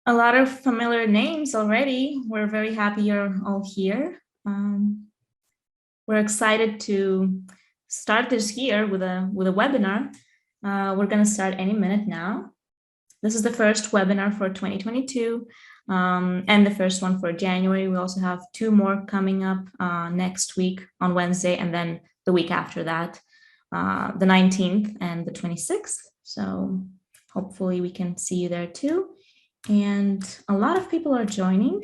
A lot of familiar names already. We're very happy you're all here. We're excited to start this year with a webinar. We're going to start any minute now. This is the first webinar for 2022 and the first one for January. We also have two more coming up next week on Wednesday, and then the week after that, the 19th and the 26th. So hopefully we can see you there too. And a lot of people are joining.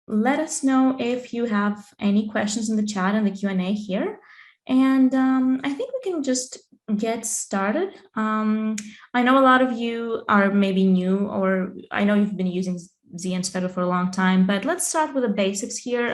Let us know if you have any questions in the chat and the Q&A here. And I think we can just get started. I know a lot of you are maybe new, or I know you've been using zInspector for a long time, but let's start with the basics here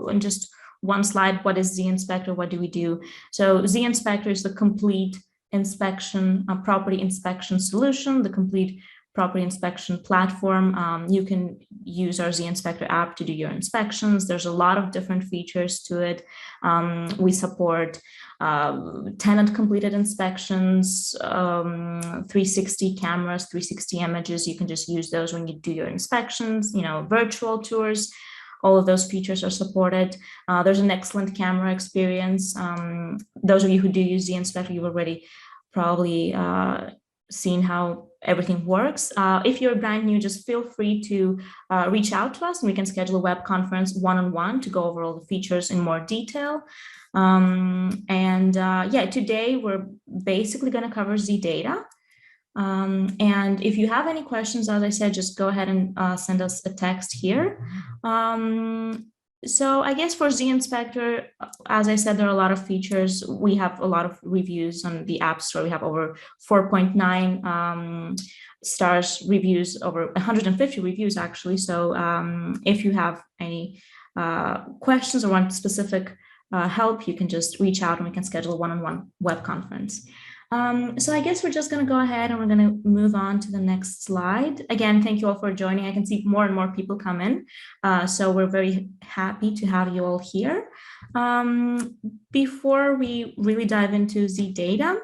in just one slide. What is zInspector? What do we do? So zInspector is the complete inspection, property inspection solution, the complete property inspection platform. You can use our zInspector app to do your inspections. There's a lot of different features to it. We support tenant completed inspections, 360 cameras, 360 images. You can just use those when you do your inspections, virtual tours. All of those features are supported. There's an excellent camera experience. Those of you who do use zInspector, you've already probably seen how everything works. If you're brand new, just feel free to reach out to us and we can schedule a web conference one-on-one to go over all the features in more detail. Today we're basically going to cover zData. And if you have any questions, as I said, just go ahead and send us a text here. So I guess for zInspector, as I said, there are a lot of features. We have a lot of reviews on the App Store. We have over 4.9 stars reviews, over 150 reviews actually. So if you have any questions or want specific help, you can just reach out and we can schedule a one-on-one web conference. So I guess we're just going to go ahead and we're going to move on to the next slide. Again, thank you all for joining. I can see more and more people come in. So we're very happy to have you all here. Before we really dive into zData,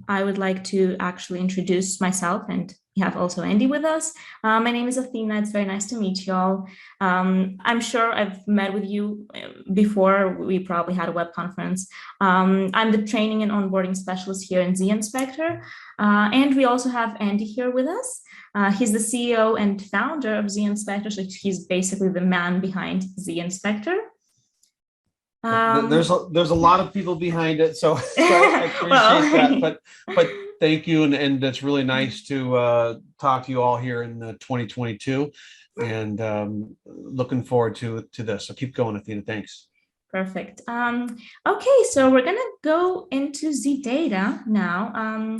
I would like to actually introduce myself, and we have also Andy with us. My name is Athena. It's very nice to meet you all. I'm sure I've met with you before. We probably had a web conference. I'm the training and onboarding specialist here in zInspector. And we also have Andy here with us. He's the CEO and founder of zInspector. So he's basically the man behind zInspector. There's a lot of people behind it, so I appreciate that. But thank you, and it's really nice to talk to you all here in 2022, and looking forward to this. So keep going, Athena. Thanks. Perfect. Okay, so we're gonna go into zData now.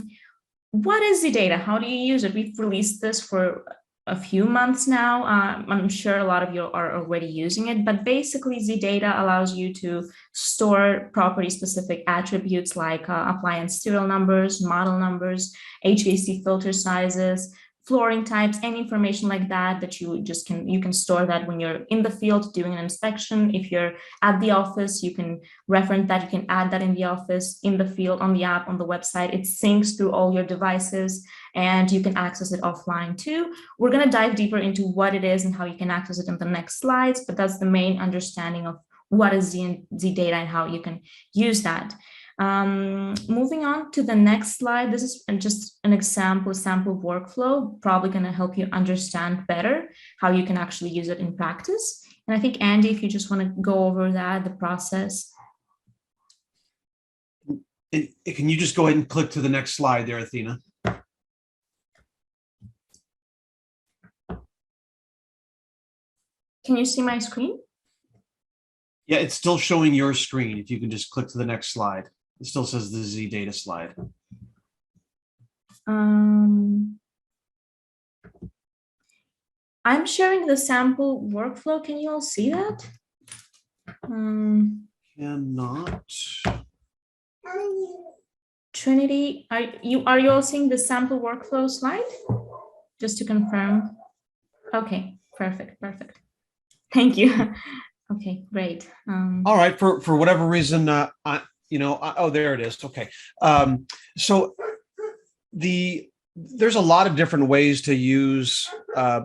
What is zData? How do you use it? We've released this for a few months now. I'm sure a lot of you are already using it, but basically zData allows you to store property specific attributes like appliance serial numbers, model numbers, HVAC filter sizes, flooring types, any information like that you can store that when you're in the field doing an inspection. If you're at the office, you can reference that, you can add that in the office, in the field, on the app, on the website. It syncs through all your devices and you can access it offline too. We're going to dive deeper into what it is and how you can access it in the next slides, but that's the main understanding of what is zData and how you can use that. Moving on to the next slide, this is just an sample workflow, probably going to help you understand better how you can actually use it in practice. And I think, Andy, if you just want to go over that, the process. Can you just go ahead and click to the next slide there, Athena? Can you see my screen? Yeah, it's still showing your screen. If you can just click to the next slide. It still says the zData slide. I'm sharing the sample workflow. Can you all see that? Cannot. Trinity, are you all seeing the sample workflow slide? Just to confirm. Okay, perfect. Thank you. Okay, great. All right, for whatever reason, oh, there it is. Okay. So the there's a lot of different ways to use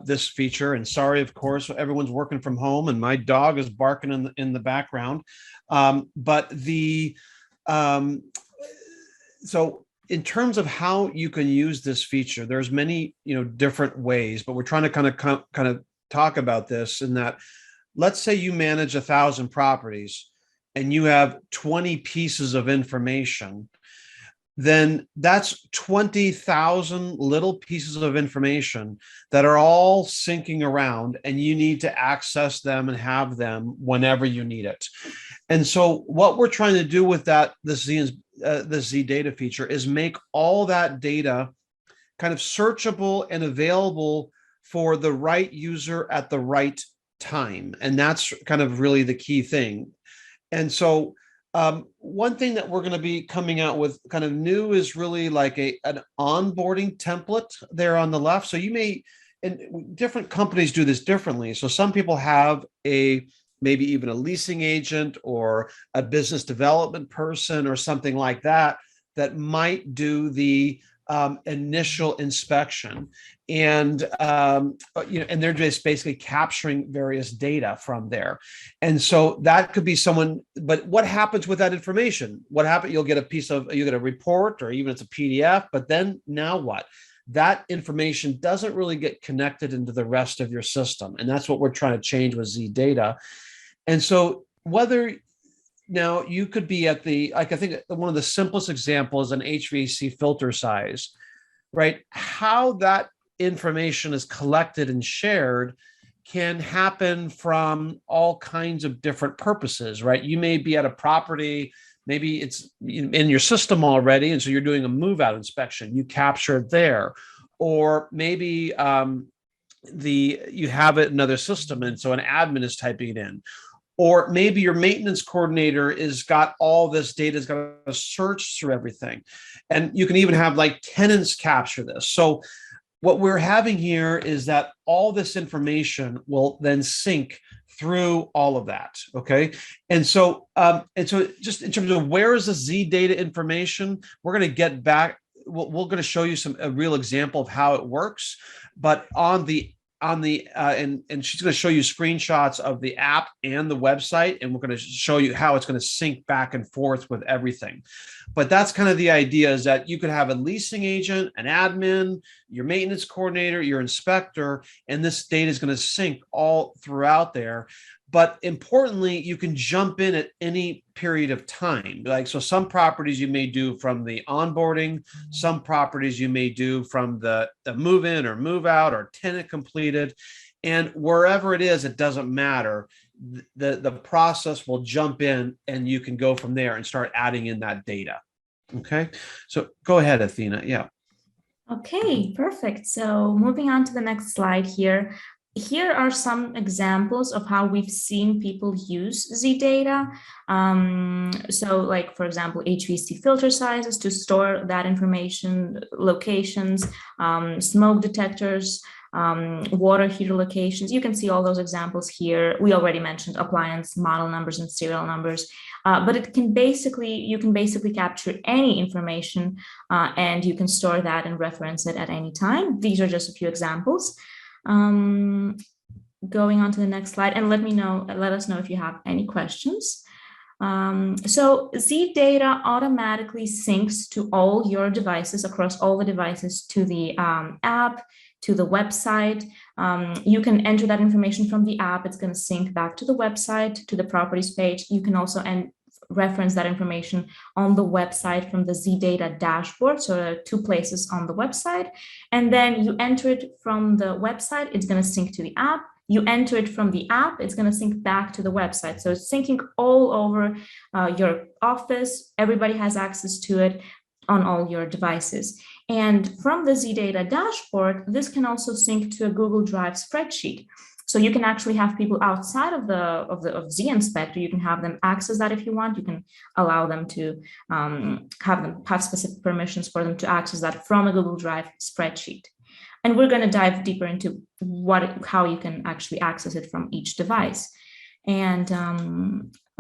this feature. And sorry, of course, everyone's working from home, and my dog is barking in the background. But the so in terms of how you can use this feature, there's many different ways, but we're trying to kind of talk about this in that. Let's say you manage 1,000 properties and you have 20 pieces of information, then that's 20,000 little pieces of information that are all syncing around, and you need to access them and have them whenever you need it. And so what we're trying to do with this zData feature is make all that data kind of searchable and available for the right user at the right time. And that's kind of really the key thing. And so one thing that we're going to be coming out with kind of new is really like an onboarding template there on the left. So you may, and different companies do this differently. So some people have maybe even a leasing agent or a business development person or something like that might do the initial inspection, and and they're just basically capturing various data from there. And so that could be someone. But what happens with that information? What happens? You'll get a report, or even it's a PDF. But then now what? That information doesn't really get connected into the rest of your system, and that's what we're trying to change with zData. And so now you could be at I think one of the simplest examples is an HVAC filter size, right? How that information is collected and shared can happen from all kinds of different purposes, right? You may be at a property, maybe it's in your system already, and so you're doing a move out inspection, you capture it there. Or maybe you have it in another system, and so an admin is typing it in. Or maybe your maintenance coordinator is got all this data, is got to search through everything. And you can even have like tenants capture this. So what we're having here is that all this information will then sync through all of that. Okay. And so just in terms of where is the zData information, we're going to get back. We're going to show you a real example of how it works. But and she's going to show you screenshots of the app and the website, and we're going to show you how it's going to sync back and forth with everything. But that's kind of the idea, is that you could have a leasing agent, an admin, your maintenance coordinator, your inspector, and this data is going to sync all throughout there. But importantly, you can jump in at any period of time. So some properties you may do from the onboarding, some properties you may do from the move in or move out or tenant completed. And wherever it is, it doesn't matter. The process will jump in, and you can go from there and start adding in that data. Okay, so go ahead, Athena. Yeah. Okay, perfect. So moving on to the next slide here. Here are some examples of how we've seen people use zData. So like, for example, HVAC filter sizes to store that information, locations, smoke detectors, water heater locations. You can see all those examples here. We already mentioned appliance model numbers and serial numbers, but you can basically capture any information and you can store that and reference it at any time. These are just a few examples. Going on to the next slide, and let us know if you have any questions. So zData automatically syncs to all your devices, across all the devices, to the app, to the website. You can enter that information from the app. It's going to sync back to the website, to the properties page. You can also reference that information on the website from the zData dashboard. So there are two places on the website. And then you enter it from the website, it's going to sync to the app. You enter it from the app, it's going to sync back to the website. So it's syncing all over your office. Everybody has access to it on all your devices. And from the zData dashboard, this can also sync to a Google Drive spreadsheet. So you can actually have people outside of zInspector. You can have them access that if you want. You can allow them to have specific permissions for them to access that from a Google Drive spreadsheet. And we're going to dive deeper into how you can actually access it from each device. And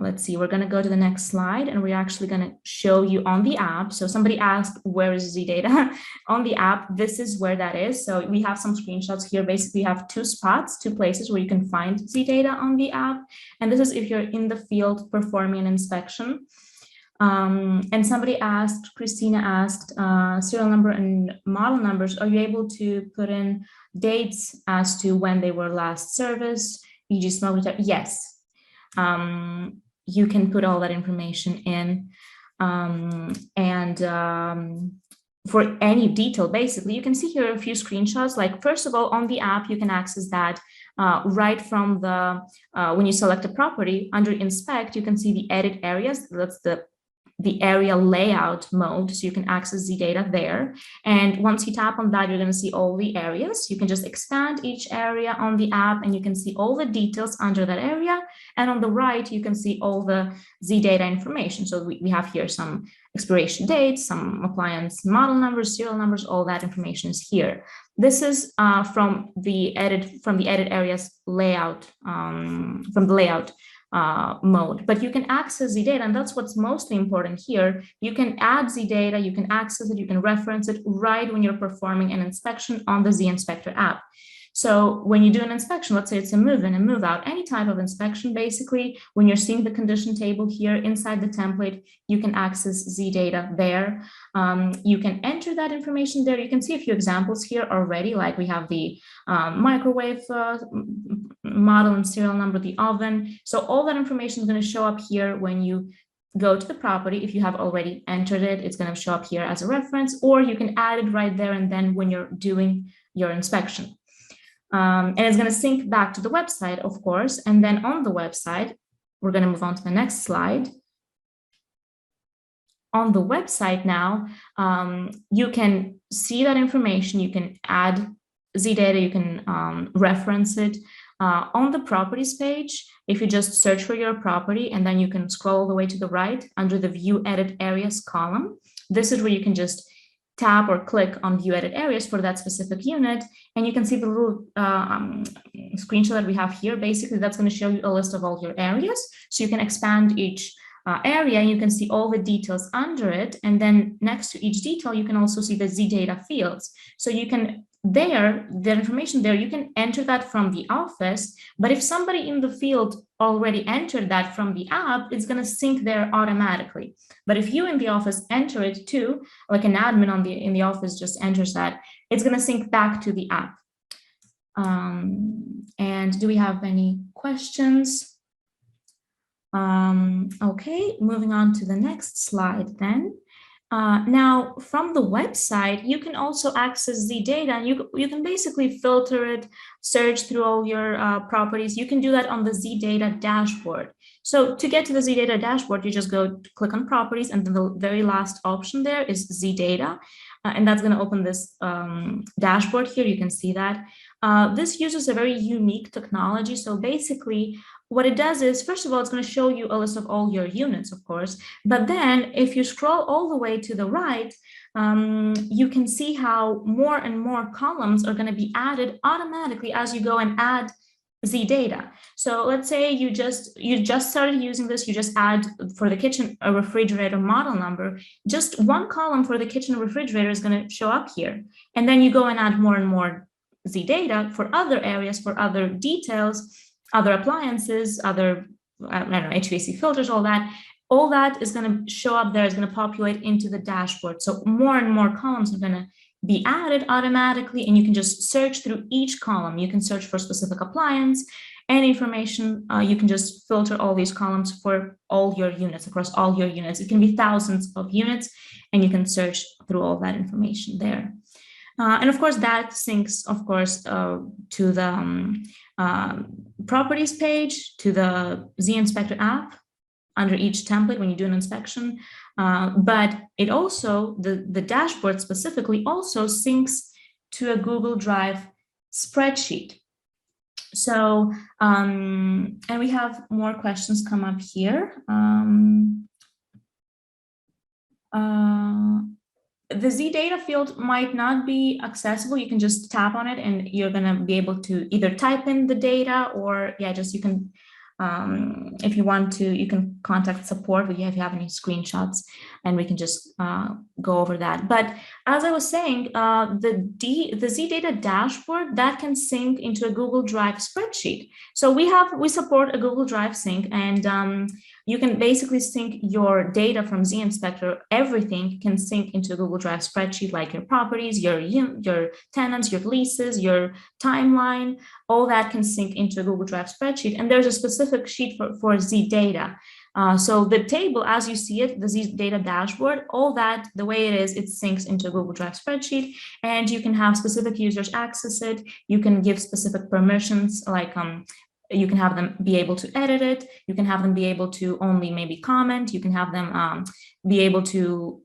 let's see, we're going to go to the next slide, and we're actually going to show you on the app. So somebody asked, where is zData? On the app, this is where that is. So we have some screenshots here. Basically, you have two places where you can find zData on the app. And this is if you're in the field performing an inspection. And somebody asked, Christina asked, serial number and model numbers, are you able to put in dates as to when they were last serviced, e.g. smoke detector? Yes. You can put all that information in, for any detail, basically. You can see here a few screenshots. Like, first of all, on the app, you can access that right from the, when you select a property, under inspect, you can see the edit areas. That's the area layout mode, so you can access zData there. And once you tap on that, you're going to see all the areas. You can just expand each area on the app, and you can see all the details under that area. And on the right, you can see all the zData information. So we have here some expiration dates, some appliance model numbers, serial numbers, all that information is here. This is from the edit areas layout, from the layout mode, but you can access zData, and that's what's mostly important here. You can add zData, you can access it, you can reference it right when you're performing an inspection on the zInspector app. So when you do an inspection, let's say it's a move in, a move out, any type of inspection, basically, when you're seeing the condition table here inside the template, you can access zData there. You can enter that information there. You can see a few examples here already, like we have the microwave model and serial number, the oven. So all that information is going to show up here when you go to the property. If you have already entered it, it's going to show up here as a reference, or you can add it right there and then when you're doing your inspection. And it's going to sync back to the website, of course. And then on the website, we're going to move on to the next slide. On the website now, you can see that information. You can add zData, you can reference it. On the properties page, if you just search for your property, and then you can scroll all the way to the right under the View Edit Areas column. This is where you can just tap or click on View Edit Areas for that specific unit, and you can see the little screenshot that we have here. Basically, that's going to show you a list of all your areas, so you can expand each area, and you can see all the details under it. And then next to each detail, you can also see the zData fields. So you can the information there, you can enter that from the office, but if somebody in the field already entered that from the app, it's going to sync there automatically. But if you in the office enter it too, like an admin in the office just enters that, it's going to sync back to the app. And do we have any questions? Okay, moving on to the next slide then. Now, from the website, you can also access zData, and you can basically filter it, search through all your properties. You can do that on the zData dashboard. So to get to the zData dashboard, you just click on properties, and then the very last option there is zData. And that's going to open this dashboard here. You can see that. This uses a very unique technology. So basically, what it does is, first of all, it's going to show you a list of all your units, of course. But then if you scroll all the way to the right, you can see how more and more columns are going to be added automatically as you go and add zData. So let's say you just started using this, you just add for the kitchen a refrigerator model number, just one column for the kitchen refrigerator is going to show up here. And then you go and add more and more zData for other areas, for other details, other appliances, other, I don't know, HVAC filters, all that is going to show up there, is going to populate into the dashboard. So more and more columns are going to be added automatically, and you can just search through each column. You can search for specific appliance, any information. You can just filter all these columns for all your units, across all your units. It can be thousands of units, and you can search through all that information there. And of course, that syncs, of course, to the properties page, to the zInspector app under each template when you do an inspection. But it also, the dashboard specifically also syncs to a Google Drive spreadsheet. So, and we have more questions come up here. The zData field might not be accessible. You can just tap on it and you're going to be able to either type in the data, or just you can if you want to, you can contact support if you have any screenshots, and we can just go over that. But as I was saying, the zData dashboard that can sync into a Google Drive spreadsheet. So we support a Google Drive sync, and you can basically sync your data from zInspector. Everything can sync into a Google Drive spreadsheet, like your properties, your tenants, your leases, your timeline. All that can sync into a Google Drive spreadsheet. And there's a specific sheet for zData. So the table, as you see it, the zData dashboard, all that, the way it is, it syncs into a Google Drive spreadsheet, and you can have specific users access it. You can give specific permissions, like you can have them be able to edit it. You can have them be able to only maybe comment. You can have them be able to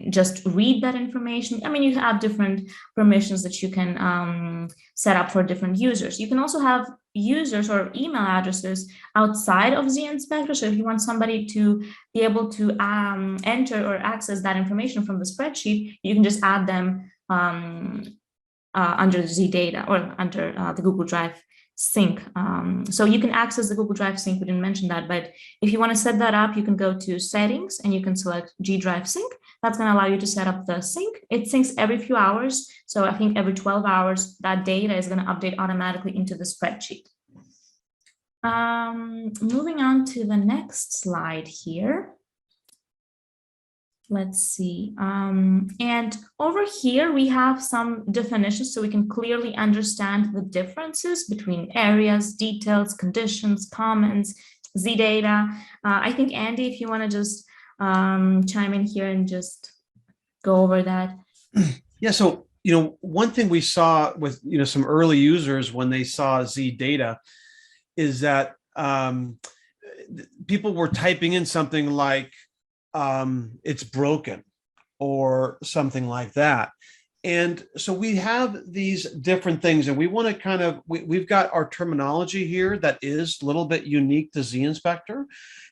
just read that information. I mean, you have different permissions that you can set up for different users. You can also have users or email addresses outside of zInspector. So if you want somebody to be able to enter or access that information from the spreadsheet, you can just add them under zData or under the Google Drive sync. So you can access the Google Drive sync. We didn't mention that, but if you want to set that up, you can go to settings and you can select G Drive sync. That's going to allow you to set up the sync. It syncs every few hours. So I think every 12 hours, that data is going to update automatically into the spreadsheet. Moving on to the next slide here. Let's see. And over here, we have some definitions so we can clearly understand the differences between areas, details, conditions, comments, zData. I think, Andy, if you want to just chime in here and just go over that. Yeah, so, one thing we saw with, some early users when they saw zData is that people were typing in something like, it's broken or something like that. And so we have these different things, and we want to kind of, we've got our terminology here that is a little bit unique to zInspector.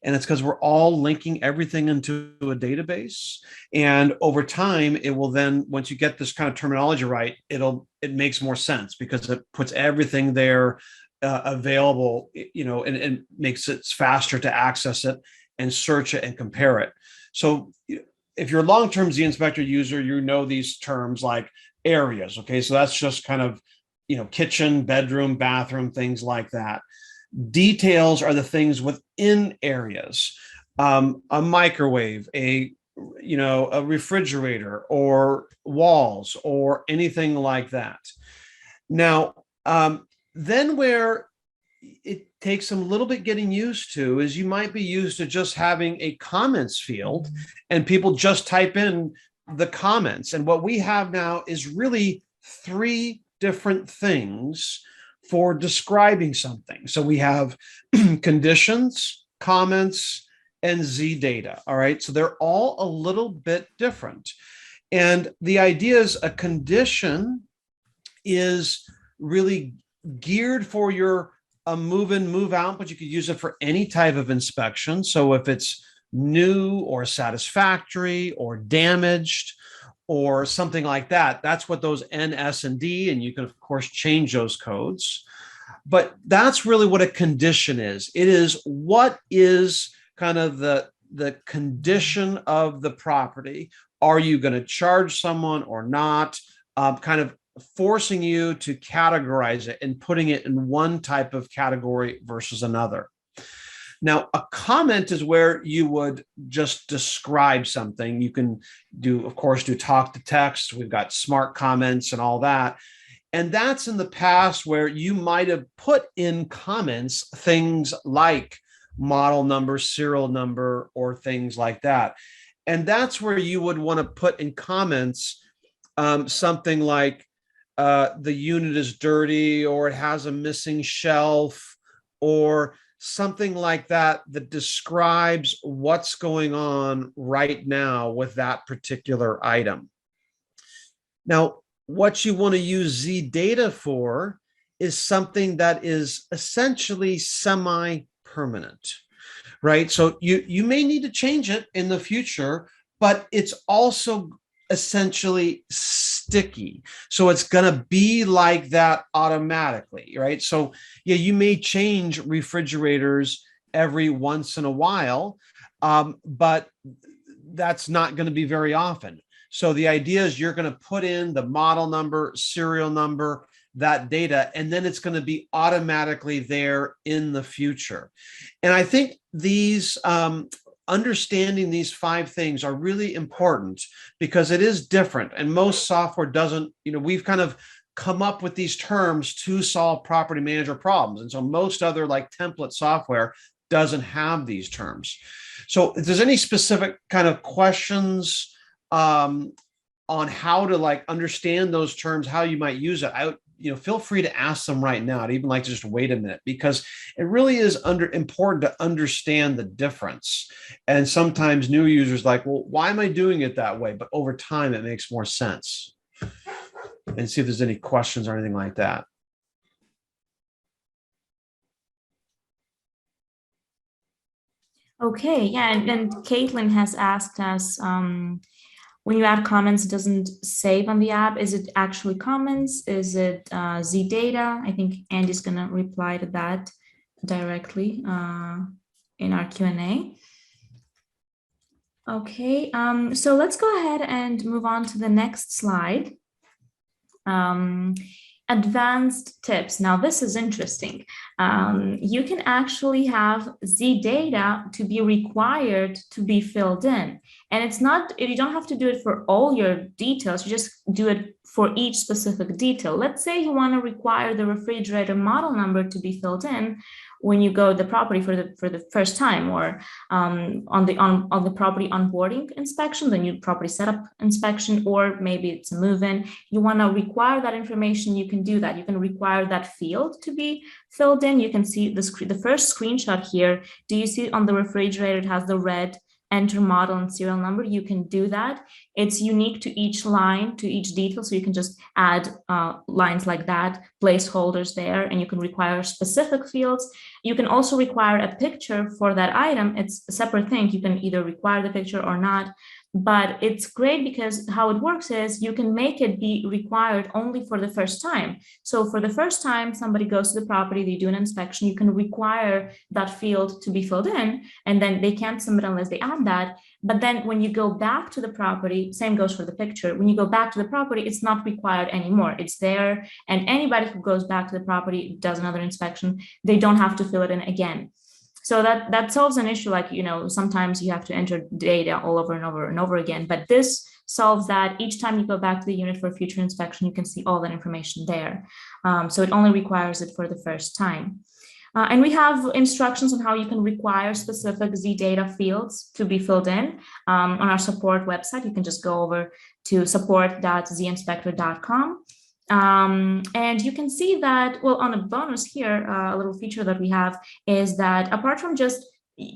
And it's because we're all linking everything into a database. And over time, it will then, once you get this kind of terminology right, it makes more sense because it puts everything there available, and makes it faster to access it and search it and compare it. So if you're a long-term zInspector user, these terms like areas. Okay, so that's just kind of, kitchen, bedroom, bathroom, things like that. Details are the things within areas. A microwave, a refrigerator, or walls, or anything like that. Now, then where it takes some little bit getting used to is you might be used to just having a comments field and people just type in the comments. And what we have now is really 3 different things for describing something. So we have conditions, comments, and zData. All right. So they're all a little bit different. And the idea is a condition is really geared for your a move in, move out, but you could use it for any type of inspection. So if it's new or satisfactory or damaged or something like that, that's what those N, S, and D, and you can of course change those codes. But that's really what a condition is. It is what is kind of the condition of the property. Are you going to charge someone or not? Kind of forcing you to categorize it and putting it in one type of category versus another. Now, a comment is where you would just describe something. You can of course, do talk to text. We've got smart comments and all that. And that's in the past where you might have put in comments things like model number, serial number, or things like that. And that's where you would want to put in comments something like, the unit is dirty, or it has a missing shelf, or something like that describes what's going on right now with that particular item. Now, what you want to use zData for is something that is essentially semi-permanent, right? So you may need to change it in the future, but it's also essentially sticky. So it's going to be like that automatically, right? So yeah, you may change refrigerators every once in a while, but that's not going to be very often. So the idea is you're going to put in the model number, serial number, that data, and then it's going to be automatically there in the future. And I think these understanding these 5 things are really important because it is different, and most software doesn't, we've kind of come up with these terms to solve property manager problems, and so most other like template software doesn't have these terms. So if there's any specific kind of questions on how to like understand those terms, how you might use it, feel free to ask them right now. I'd even like to just wait a minute, because it really is important to understand the difference. And sometimes new users like, well, why am I doing it that way? But over time, it makes more sense. And see if there's any questions or anything like that. Okay, yeah, and Caitlin has asked us, when you add comments, it doesn't save on the app. Is it actually comments? Is it zData? I think Andy's gonna reply to that directly in our Q&A. Okay, so let's go ahead and move on to the next slide. Advanced tips. Now, this is interesting. You can actually have zData to be required to be filled in. And it's not, you don't have to do it for all your details. You just do it for each specific detail. Let's say you want to require the refrigerator model number to be filled in when you go to the property for the first time, or on the property onboarding inspection, the new property setup inspection, or maybe it's a move-in. You want to require that information. You can do that. You can require that field to be filled in. You can see the first screenshot here. Do you see on the refrigerator it has the red enter model and serial number? You can do that. It's unique to each line, to each detail. So you can just add lines like that, placeholders there, and you can require specific fields. You can also require a picture for that item. It's a separate thing. You can either require the picture or not. But it's great because how it works is you can make it be required only for the first time. So for the first time somebody goes to the property, they do an inspection, you can require that field to be filled in, and then they can't submit unless they add that. But then when you go back to the property, same goes for the picture. When you go back to the property, it's not required anymore. It's there, and anybody who goes back to the property, does another inspection, they don't have to fill it in again. So that solves an issue, like, sometimes you have to enter data all over and over and over again, but this solves that. Each time you go back to the unit for future inspection, you can see all that information there. So it only requires it for the first time. And we have instructions on how you can require specific zData fields to be filled in on our support website. You can just go over to support.zInspector.com. And you can see that, well, on a bonus here, a little feature that we have is that apart from just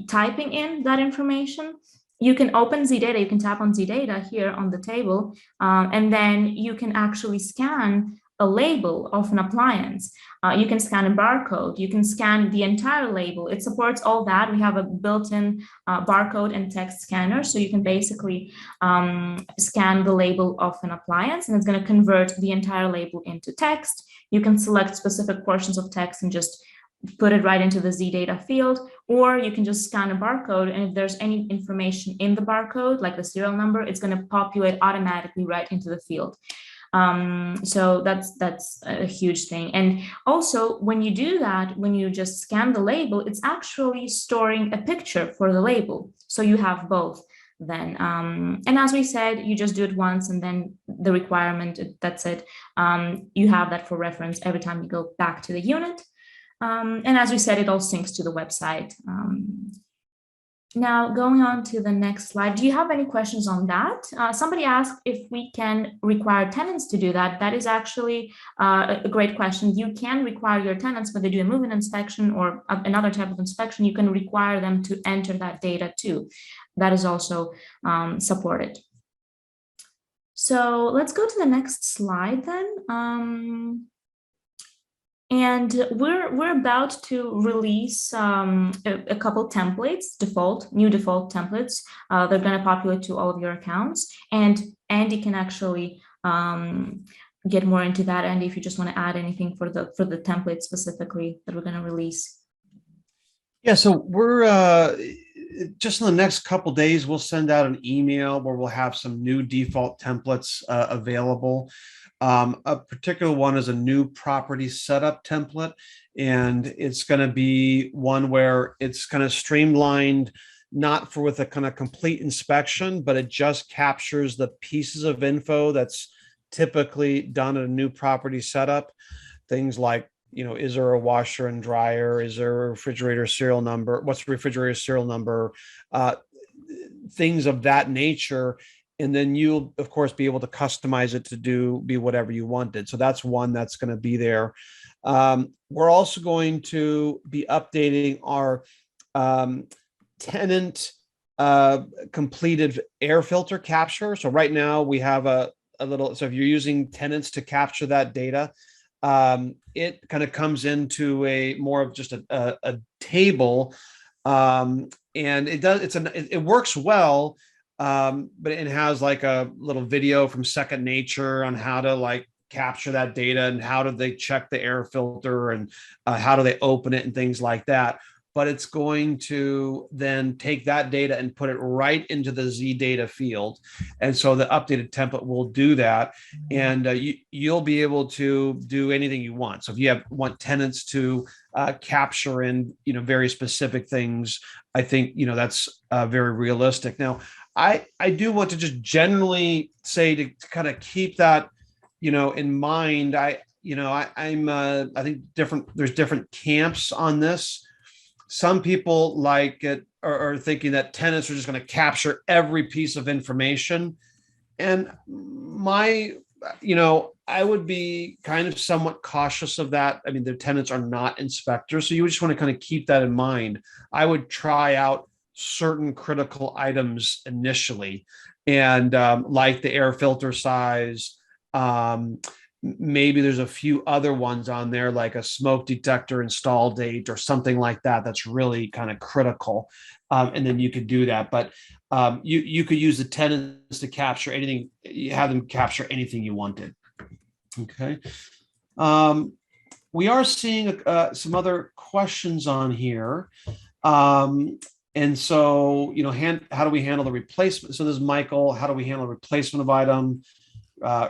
typing in that information, you can open zData, you can tap on zData here on the table, and then you can actually scan a label of an appliance. You can scan a barcode, you can scan the entire label. It supports all that. We have a built-in barcode and text scanner. So you can basically scan the label of an appliance, and it's going to convert the entire label into text. You can select specific portions of text and just put it right into the zData field, or you can just scan a barcode, and if there's any information in the barcode, like the serial number, it's going to populate automatically right into the field. So that's a huge thing. And also, when you do that, when you just scan the label, it's actually storing a picture for the label. So you have both then. And as we said, you just do it once, and then the requirement, that's it. You have that for reference every time you go back to the unit. And as we said, it all syncs to the website. Now, going on to the next slide, do you have any questions on that? Somebody asked if we can require tenants to do that. That is actually a great question. You can require your tenants, when they do a move-in inspection or another type of inspection, you can require them to enter that data too. That is also supported. So let's go to the next slide then. And we're about to release a couple templates, new default templates. They're going to populate to all of your accounts, and Andy can actually get more into that, and if you just want to add anything for the template specifically that we're going to release. Yeah, so we're just in the next couple days, we'll send out an email where we'll have some new default templates available. A particular one is a new property setup template, and it's going to be one where it's kind of streamlined, not for with a kind of complete inspection, but it just captures the pieces of info that's typically done in a new property setup. Things like, is there a washer and dryer? Is there a refrigerator serial number? What's the refrigerator serial number? Things of that nature. And then you'll, of course, be able to customize it to be whatever you wanted. So that's one that's going to be there. We're also going to be updating our tenant completed air filter capture. So right now we have a little, so if you're using tenants to capture that data, it kind of comes into a more of just a table, and it works well, but it has like a little video from Second Nature on how to like capture that data and how do they check the air filter and how do they open it and things like that. But it's going to then take that data and put it right into the zData field. And so the updated template will do that. And you'll be able to do anything you want. So if you want tenants to capture in, very specific things, I think, that's very realistic. Now, I do want to just generally say to kind of keep that, in mind. I think there's different camps on this. Some people like it are thinking that tenants are just going to capture every piece of information. And I would be kind of somewhat cautious of that. I mean, the tenants are not inspectors. So you just want to kind of keep that in mind. I would try out certain critical items initially, and like the air filter size, maybe there's a few other ones on there like a smoke detector install date or something like that that's really kind of critical, and then you could do that. But you could use the tenants to capture anything. You have them capture anything you wanted. Okay. We are seeing some other questions on here. And so, how do we handle the replacement? So this is Michael. How do we handle replacement of item?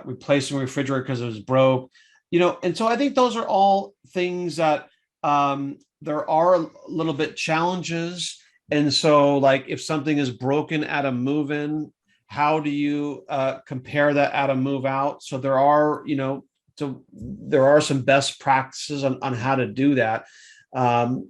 Replacing a refrigerator because it was broke, and so I think those are all things that there are a little bit challenges. And so, like, if something is broken at a move-in, how do you compare that at a move-out? So there are, some best practices on how to do that. And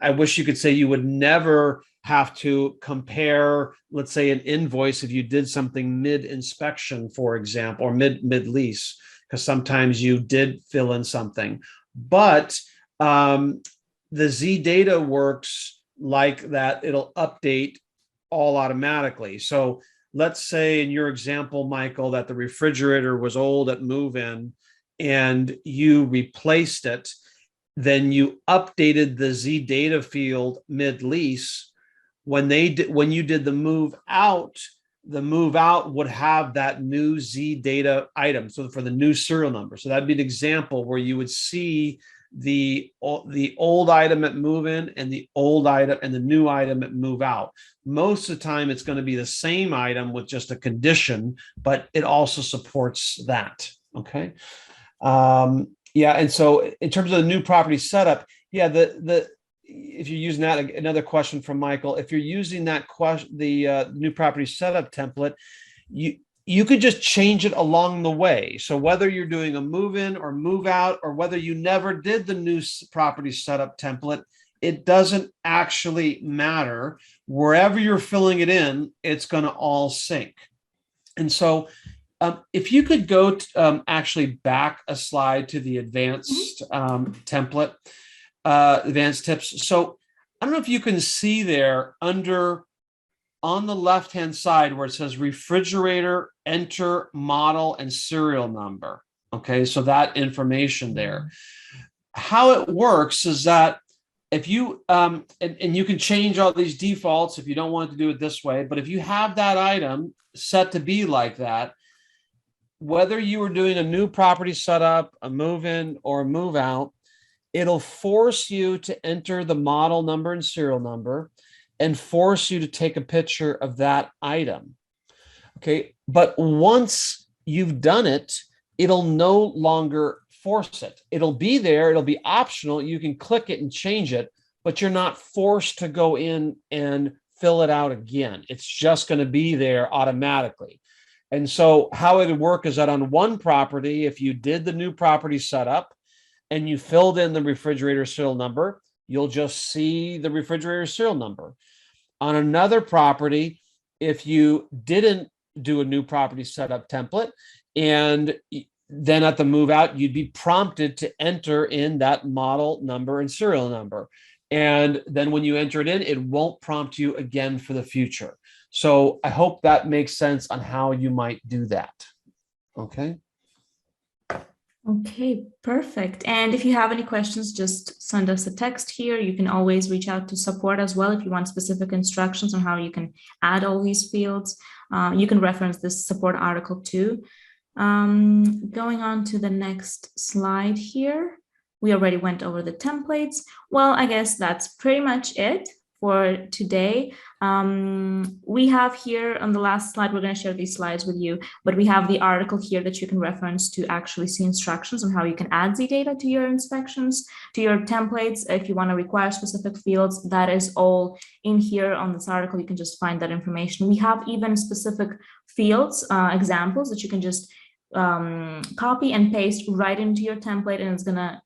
I wish you could say you would never have to compare, let's say, an invoice if you did something mid-inspection, for example, or mid-lease, because sometimes you did fill in something. But the zData works like that. It'll update all automatically. So let's say in your example, Michael, that the refrigerator was old at move-in and you replaced it, then you updated the zData field mid-lease. When you did the move out would have that new zData item. So for the new serial number. So that'd be an example where you would see the old item at move in and the old item and the new item at move out. Most of the time it's going to be the same item with just a condition, but it also supports that. Okay. Yeah. And so in terms of the new property setup, yeah, if you're using that, another question from Michael, if you're using that the new property setup template, you could just change it along the way. So whether you're doing a move in or move out, or whether you never did the new property setup template, it doesn't actually matter. Wherever you're filling it in, it's going to all sync. And so if you could go actually back a slide to the advanced template, advanced tips. So I don't know if you can see there on the left-hand side where it says refrigerator, enter model and serial number. Okay, so that information there. How it works is that if you, and you can change all these defaults if you don't want to do it this way, but if you have that item set to be like that, whether you were doing a new property setup, a move in or a move out, it'll force you to enter the model number and serial number and force you to take a picture of that item. Okay. But once you've done it, it'll no longer force it. It'll be there. It'll be optional. You can click it and change it, but you're not forced to go in and fill it out again. It's just going to be there automatically. And so how it would work is that on one property, if you did the new property setup and you filled in the refrigerator serial number, you'll just see the refrigerator serial number. On another property, if you didn't do a new property setup template, and then at the move out, you'd be prompted to enter in that model number and serial number. And then when you enter it in, it won't prompt you again for the future. So I hope that makes sense on how you might do that. Okay. Okay, perfect. And if you have any questions, just send us a text here. You can always reach out to support as well if you want specific instructions on how you can add all these fields. You can reference this support article too. Going on to the next slide here. We already went over the templates. Well, I guess that's pretty much it for today. We have here on the last slide, we're going to share these slides with you, but we have the article here that you can reference to actually see instructions on how you can add zData to your inspections, to your templates. If you want to require specific fields, that is all in here on this article. You can just find that information. We have even specific fields, examples that you can just copy and paste right into your template, and it's going to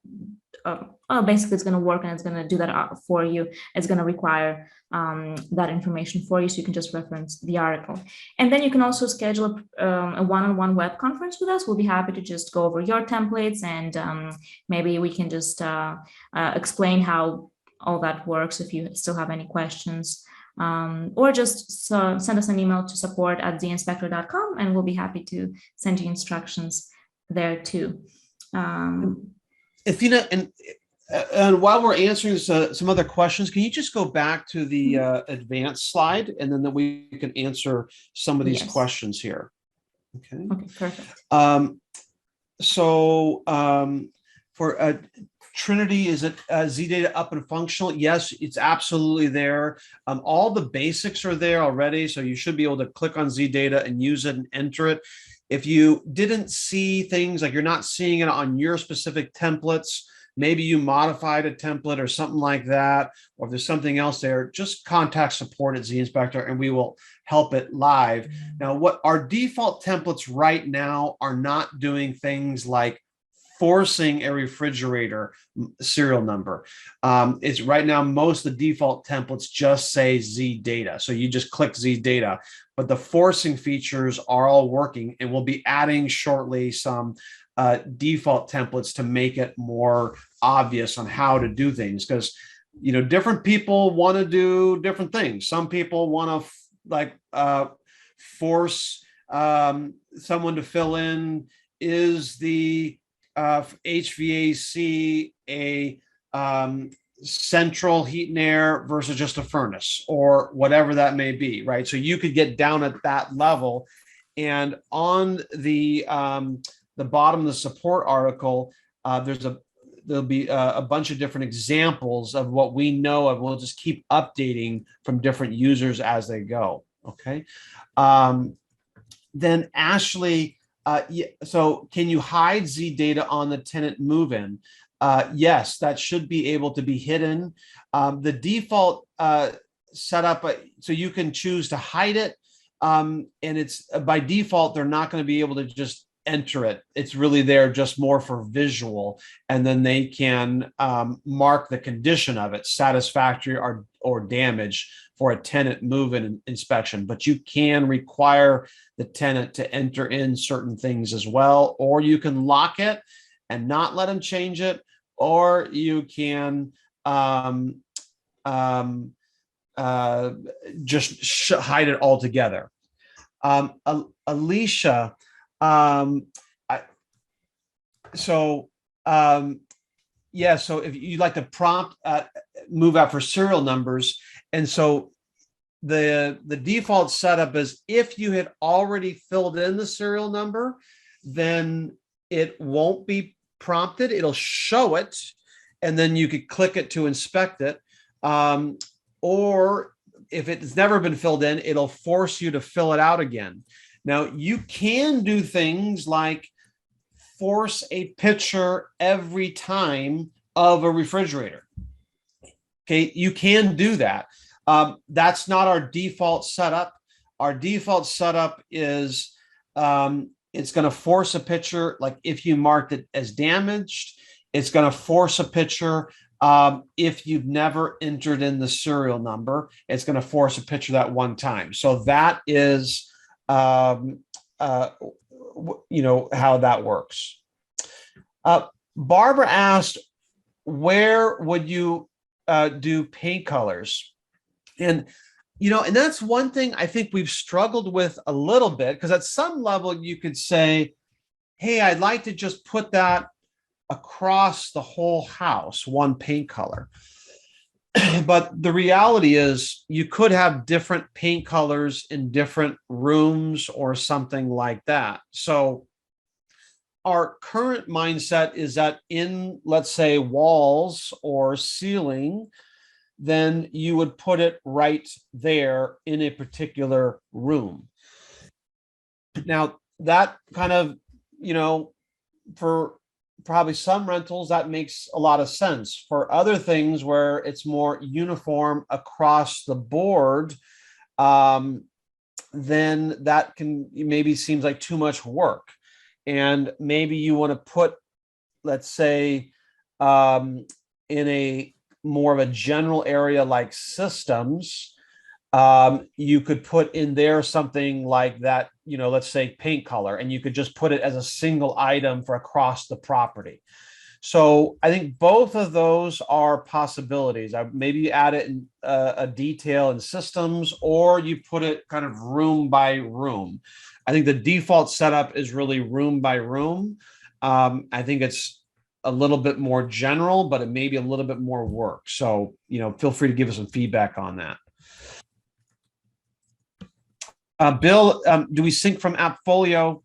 basically it's going to work and it's going to do that for you. It's going to require that information for you, so you can just reference the article. And then you can also schedule a one-on-one web conference with us. We'll be happy to just go over your templates, and maybe we can just explain how all that works if you still have any questions. Or just send us an email to support@zInspector.com, and we'll be happy to send you instructions there too. If you know, and while we're answering some other questions, can you just go back to the advanced slide, and then we can answer some of these questions here? Okay. Okay, perfect. For Trinity, is it zData up and functional? Yes, it's absolutely there. All the basics are there already, so you should be able to click on zData and use it and enter it. If you didn't see things, like you're not seeing it on your specific templates, maybe you modified a template or something like that, or if there's something else there, just contact support at zInspector and we will help it live. Now, what our default templates right now are not doing things like forcing a refrigerator serial number. It's right now, most of the default templates just say zData. So you just click zData, but the forcing features are all working, and we'll be adding shortly some default templates to make it more obvious on how to do things. Because, you know, different people want to do different things. Some people want to force someone to fill in, is the HVAC a central heat and air versus just a furnace, or whatever that may be, right? So you could get down at that level. And on the bottom of the support article, there'll be a bunch of different examples of what we know of. We'll just keep updating from different users as they go. Okay. Then Ashley, so can you hide zData on the tenant move-in? Yes, that should be able to be hidden. The default setup, so you can choose to hide it. And it's by default, they're not going to be able to just enter it. It's really there just more for visual. And then they can mark the condition of it, satisfactory or damaged, for a tenant move-in inspection. But you can require the tenant to enter in certain things as well, or you can lock it and not let them change it, or you can just hide it altogether. Alicia, so if you'd like to prompt move out for serial numbers, and so the default setup is, if you had already filled in the serial number, then it won't be prompted. It'll show it, and then you could click it to inspect it. Or if it's never been filled in, it'll force you to fill it out again. Now, you can do things like force a picture every time of a refrigerator. Okay, you can do that. That's not our default setup. Our default setup is it's going to force a picture. Like if you marked it as damaged, it's going to force a picture. If you've never entered in the serial number, it's going to force a picture that one time. So that is, how that works. Barbara asked, where would you do paint colors? And that's one thing I think we've struggled with a little bit, because at some level you could say, hey, I'd like to just put that across the whole house, one paint color. But the reality is you could have different paint colors in different rooms or something like that. So our current mindset is that in, let's say, walls or ceiling, then you would put it right there in a particular room. Now, that kind of, for probably some rentals, that makes a lot of sense. For other things where it's more uniform across the board, then that can maybe seems like too much work. And maybe you want to put, let's say, in a more of a general area like systems, you could put in there something like that, let's say paint color, and you could just put it as a single item for across the property. So I think both of those are possibilities. Maybe add it in a detail in systems, or you put it kind of room by room. I think the default setup is really room by room. I think it's a little bit more general, but it may be a little bit more work. So, feel free to give us some feedback on that. Bill, do we sync from AppFolio?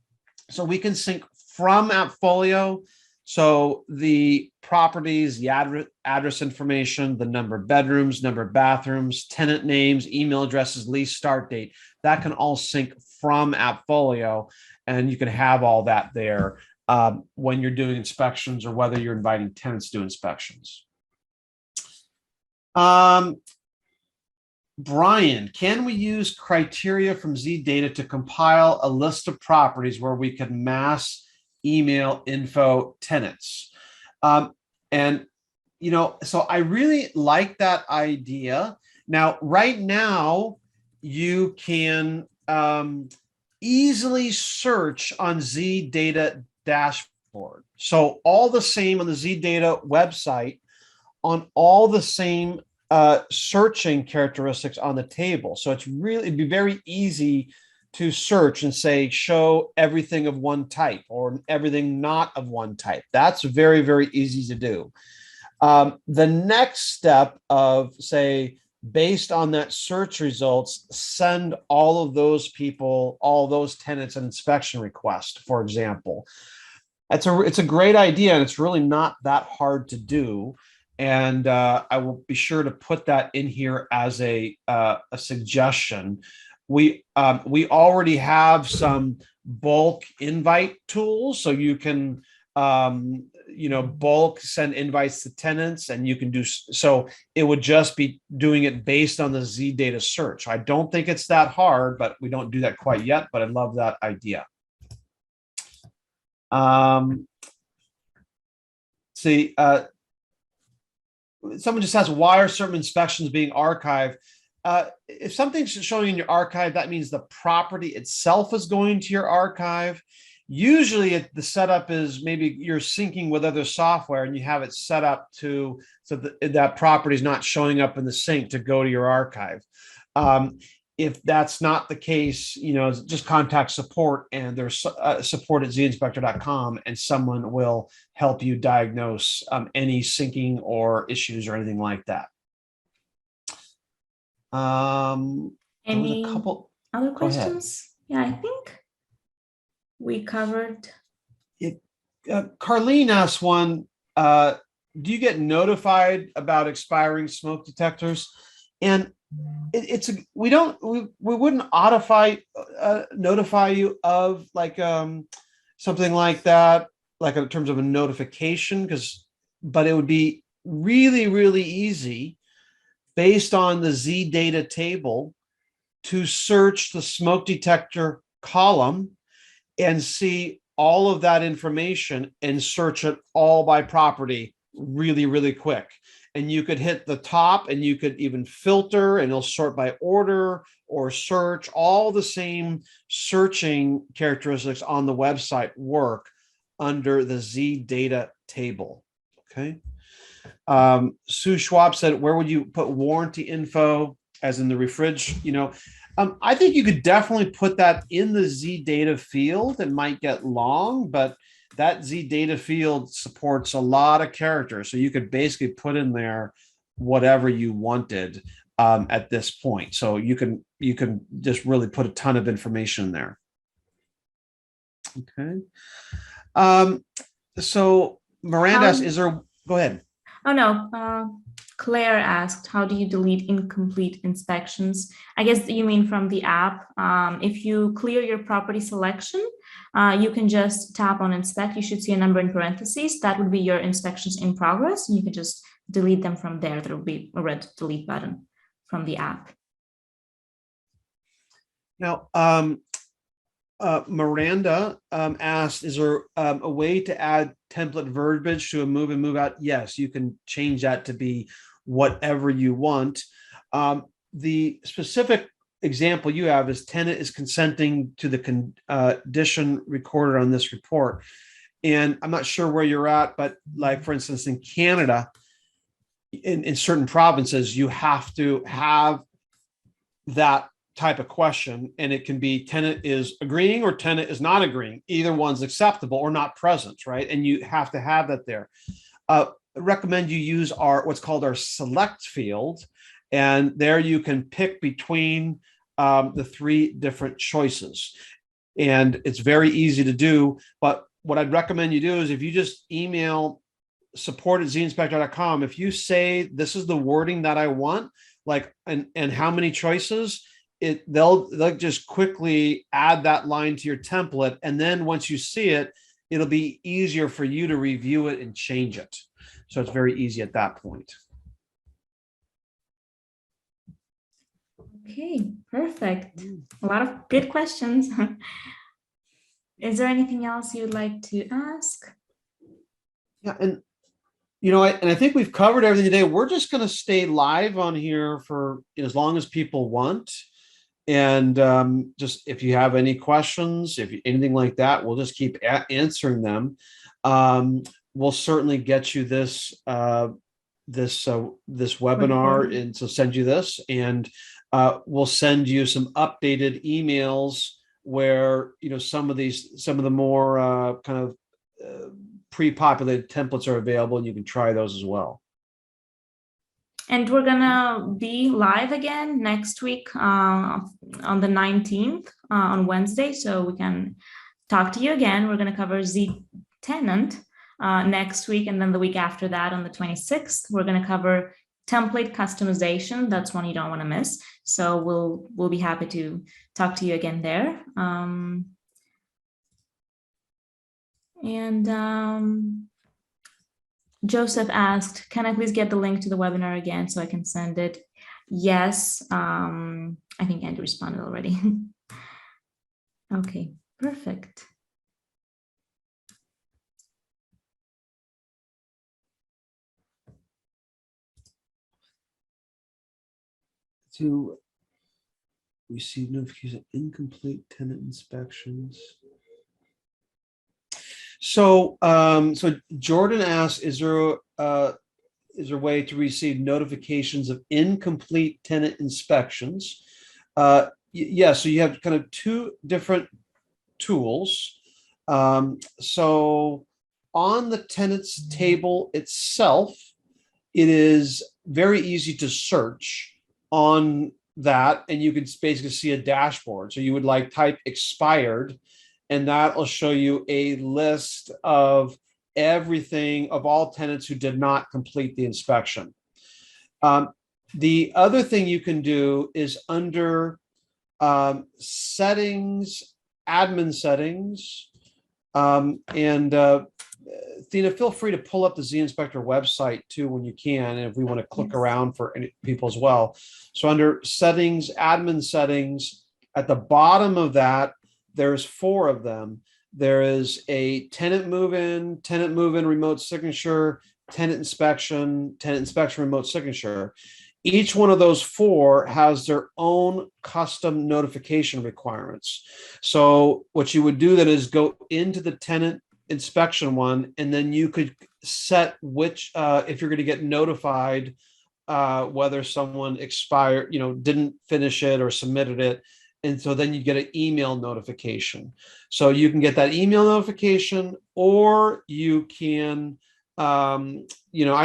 So we can sync from AppFolio. So the properties, the address information, the number of bedrooms, number of bathrooms, tenant names, email addresses, lease start date, that can all sync from AppFolio, and you can have all that there when you're doing inspections or whether you're inviting tenants to do inspections. Brian, can we use criteria from zData to compile a list of properties where we can mass email info tenants? So I really like that idea. Now, right now, you can easily search on zData dashboard. So all the same on the zData website, on all the same searching characteristics on the table. So it'd be very easy to search and say, show everything of one type or everything not of one type. That's very, very easy to do. The next step of, say, based on that search results, send all of those people, all those tenants an inspection request, for example. It's a great idea, and it's really not that hard to do. And I will be sure to put that in here as a suggestion. We already have some bulk invite tools, so you can bulk send invites to tenants, and you can do so. It would just be doing it based on the zData search. I don't think it's that hard, but we don't do that quite yet. But I love that idea. Someone just asked, why are certain inspections being archived? If something's showing in your archive, that means the property itself is going to your archive. Usually the setup is maybe you're syncing with other software and you have it set up so that property is not showing up in the sync to go to your archive. If that's not the case, just contact support, and there's support at zInspector.com, and someone will help you diagnose any syncing or issues or anything like that. Any other questions? Yeah, I think we covered It, Carlene asked one, do you get notified about expiring smoke detectors? And we wouldn't notify you of like something like that, like in terms of a notification, but it would be really, really easy based on the zData table to search the smoke detector column and see all of that information and search it all by property really, really quick. And you could hit the top and you could even filter and it'll sort by order or search. All the same searching characteristics on the website work under the zData table. Okay. Sue Schwab said, where would you put warranty info as in the refrige? I think you could definitely put that in the zData field. It might get long, but that zData field supports a lot of characters. So you could basically put in there whatever you wanted at this point. So you can just really put a ton of information there. Okay. So Miranda asks, go ahead. Oh no, Claire asked, how do you delete incomplete inspections? I guess you mean from the app. If you clear your property selection, you can just tap on inspect. You should see a number in parentheses. That would be your inspections in progress. And you can just delete them from there. There will be a red delete button from the app. Now, Miranda asked, is there a way to add template verbiage to a move and move out? Yes, you can change that to be whatever you want. The specific example you have is tenant is consenting to the condition recorded on this report. And I'm not sure where you're at, but like, for instance, in Canada, in certain provinces, you have to have that type of question, and it can be tenant is agreeing or tenant is not agreeing. Either one's acceptable or not present, right? And you have to have that there. Recommend you use what's called our select field, and there you can pick between the three different choices, and it's very easy to do. But what I'd recommend you do is if you just email support@zInspector.com, if you say this is the wording that I want, like and how many choices, they'll just quickly add that line to your template, and then once you see it, it'll be easier for you to review it and change it. So it's very easy at that point. Okay, perfect. A lot of good questions. Is there anything else you'd like to ask? Yeah, and I think we've covered everything today. We're just going to stay live on here for as long as people want. And just if you have any questions, anything like that, we'll just keep answering them. We'll certainly get you this webinar, and so send you this, and we'll send you some updated emails where some of the more kind of pre-populated templates are available, and you can try those as well. And we're gonna be live again next week on the 19th on Wednesday, so we can talk to you again. We're gonna cover zTenant next week, and then the week after that on the 26th, we're gonna cover template customization. That's one you don't want to miss. So we'll be happy to talk to you again there. Joseph asked, can I please get the link to the webinar again so I can send it? Yes, I think Andy responded already. Okay, perfect. To receive notification of incomplete tenant inspections. So, Jordan asks, is there a way to receive notifications of incomplete tenant inspections? Yeah, so you have kind of two different tools. So on the tenants table itself, it is very easy to search on that, and you can basically see a dashboard. So you would type expired, and that'll show you a list of everything of all tenants who did not complete the inspection. The other thing you can do is under settings, admin settings, and Thina, feel free to pull up the zInspector website too when you can, and if we want to click around for any people as well. So under settings, admin settings, at the bottom of that, there's 4 of them. There is a tenant move-in remote signature, tenant inspection remote signature. Each one of those 4 has their own custom notification requirements. So what you would do then is go into the tenant inspection one, and then you could set which, if you're going to get notified whether someone expired, didn't finish it or submitted it. And so then you get an email notification. So you can get that email notification, or you can, I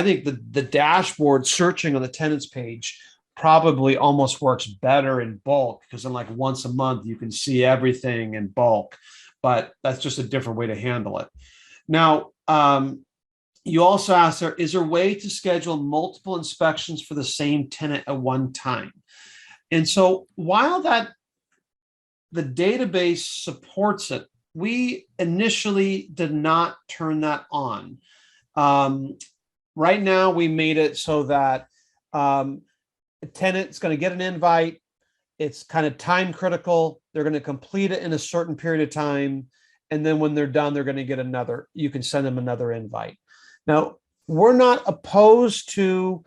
think the dashboard searching on the tenants page probably almost works better in bulk, because then like once a month you can see everything in bulk, but that's just a different way to handle it. Now, you also asked, is there a way to schedule multiple inspections for the same tenant at one time? And so while the database supports it, we initially did not turn that on. Right now, we made it so that a tenant's going to get an invite. It's kind of time critical. They're going to complete it in a certain period of time. And then when they're done, they're going to get you can send them another invite. Now, we're not opposed to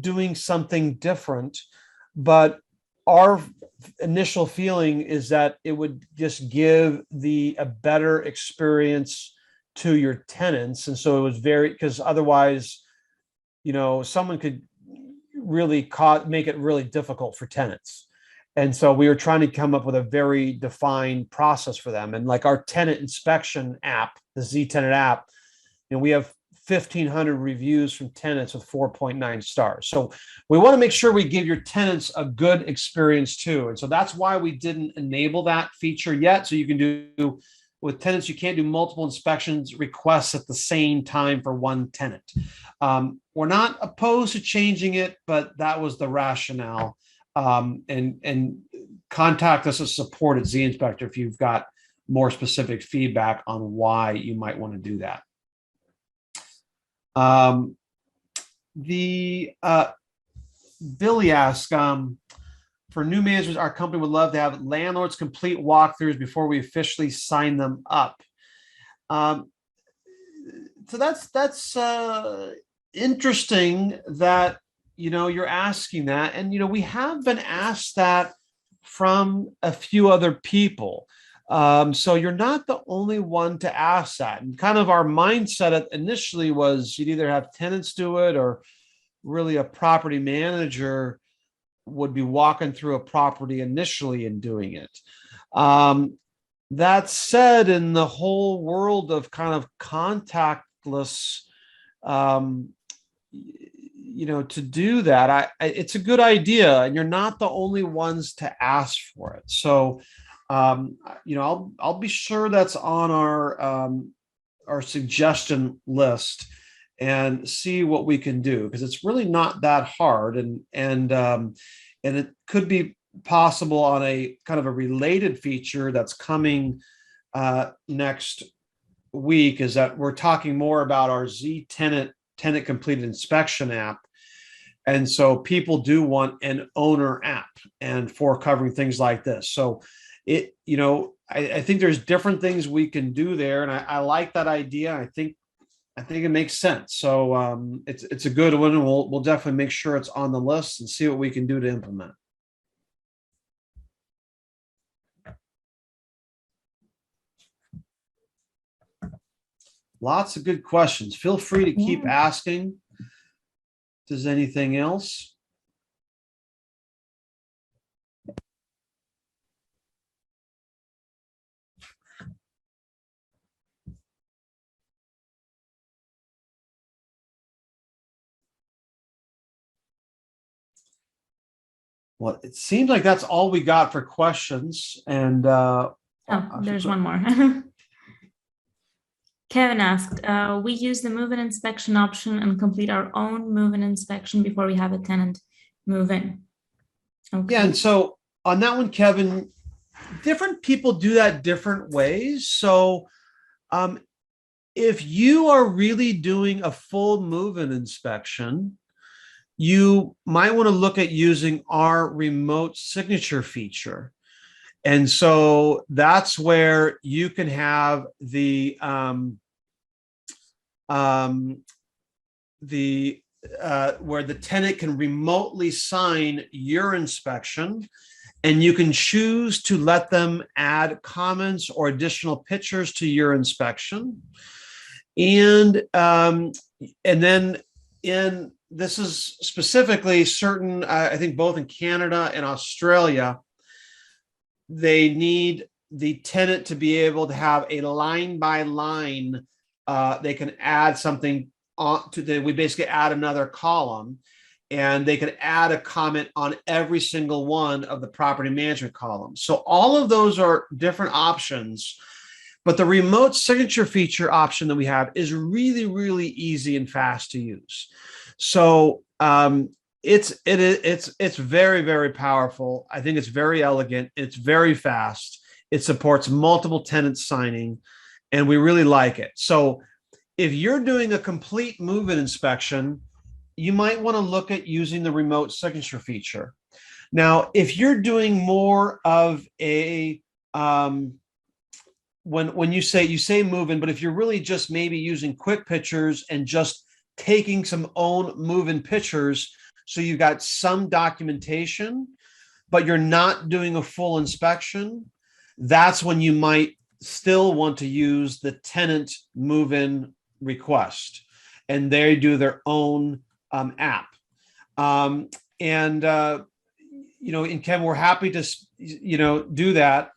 doing something different, but our initial feeling is that it would just give a better experience to your tenants. And so it was because otherwise, someone could really make it really difficult for tenants. And so we were trying to come up with a very defined process for them. And like our tenant inspection app, the zTenant app, we have 1,500 reviews from tenants with 4.9 stars. So we want to make sure we give your tenants a good experience too. And so that's why we didn't enable that feature yet. So you can do with tenants, you can't do multiple inspections requests at the same time for one tenant. We're not opposed to changing it, but that was the rationale. And contact us as support at zInspector if you've got more specific feedback on why you might want to do that. Billy asked, for new managers, our company would love to have landlords complete walkthroughs before we officially sign them up. So that's interesting that you're asking that, and we have been asked that from a few other people. So you're not the only one to ask that. And kind of our mindset initially was you'd either have tenants do it, or really a property manager would be walking through a property initially and doing it. That said, in the whole world of kind of contactless, to do that, it's a good idea, and you're not the only ones to ask for it. So, I'll be sure that's on our suggestion list and see what we can do, because it's really not that hard, and it could be possible on a kind of a related feature that's coming next week, is that we're talking more about our zTenant tenant completed inspection app. And so people do want an owner app and for covering things like this. So I think there's different things we can do there. And I like that idea. I think it makes sense. So it's a good one, and we'll definitely make sure it's on the list and see what we can do to implement. Lots of good questions. Feel free to keep asking. Does anything else? Well, it seems like that's all we got for questions. And Oh, there's one more. Kevin asked, we use the move-in inspection option and complete our own move-in inspection before we have a tenant move in. Okay. Yeah, and so on that one, Kevin, different people do that different ways. So if you are really doing a full move-in inspection, you might want to look at using our remote signature feature. And so that's where you can have the where the tenant can remotely sign your inspection, and you can choose to let them add comments or additional pictures to your inspection. And then this is specifically certain, I think both in Canada and Australia, they need the tenant to be able to have a line by line. They can add something on to we basically add another column, and they can add a comment on every single one of the property management columns. So all of those are different options, but the remote signature feature option that we have is really, really easy and fast to use. So it's very, very powerful. I think it's very elegant. It's very fast. It supports multiple tenants signing, and we really like it. So if you're doing a complete move-in inspection, you might want to look at using the remote signature feature. Now, if you're doing more of a when you say move-in, but if you're really just maybe using quick pictures and just taking some own move-in pictures, so you've got some documentation, but you're not doing a full inspection, that's when you might still want to use the tenant move-in request, and they do their own app. And in Kevin, we're happy to do that.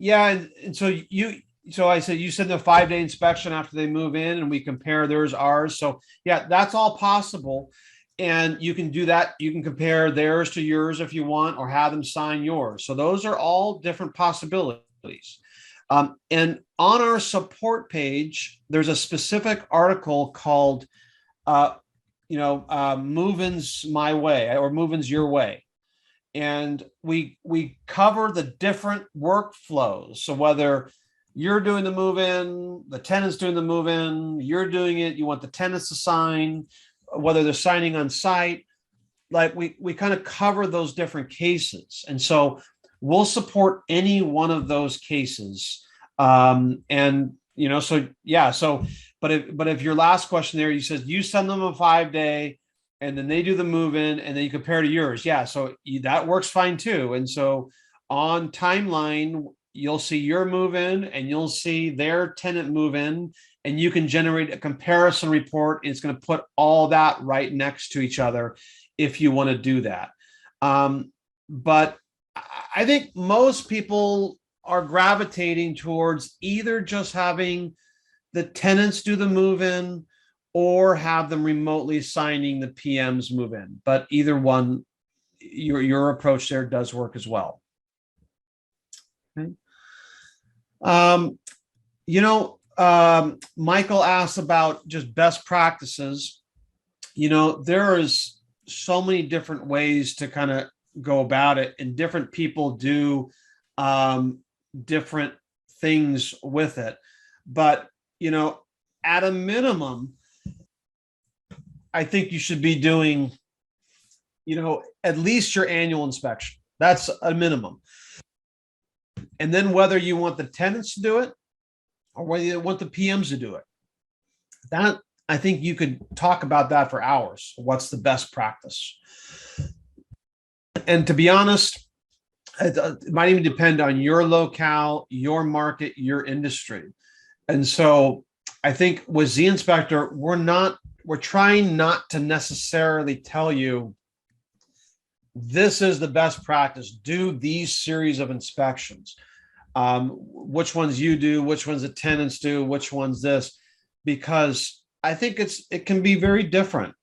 Yeah, and so I said you send a 5-day inspection after they move in, and we compare ours. So yeah, that's all possible. And you can do that. You can compare theirs to yours if you want, or have them sign yours. So those are all different possibilities. And on our support page, there's a specific article called, Move-ins My Way, or Move-ins Your Way. And we cover the different workflows. So whether you're doing the move-in, the tenant's doing the move-in, you're doing it, you want the tenants to sign, whether they're signing on site, like we kind of cover those different cases. And so we'll support any one of those cases. But if your last question there, you said you send them a 5-day, and then they do the move-in, and then you compare to yours. Yeah, so that works fine too. And so on timeline, you'll see your move-in and you'll see their tenant move-in, and you can generate a comparison report. And it's going to put all that right next to each other if you want to do that. But I think most people are gravitating towards either just having the tenants do the move-in, or have them remotely signing the PM's move-in. But either one, your approach there does work as well. Okay. Michael asked about just best practices. There is so many different ways to kind of go about it, and different people do different things with it. But, at a minimum, I think you should be doing, at least your annual inspection. That's a minimum. And then whether you want the tenants to do it, or whether you want the PMs to do it, that, I think you could talk about that for hours. What's the best practice? And to be honest, it might even depend on your locale, your market, your industry. And so I think with zInspector, we're trying not to necessarily tell you this is the best practice. Do these series of inspections. Which ones you do, which ones the tenants do, which ones because I think it can be very different.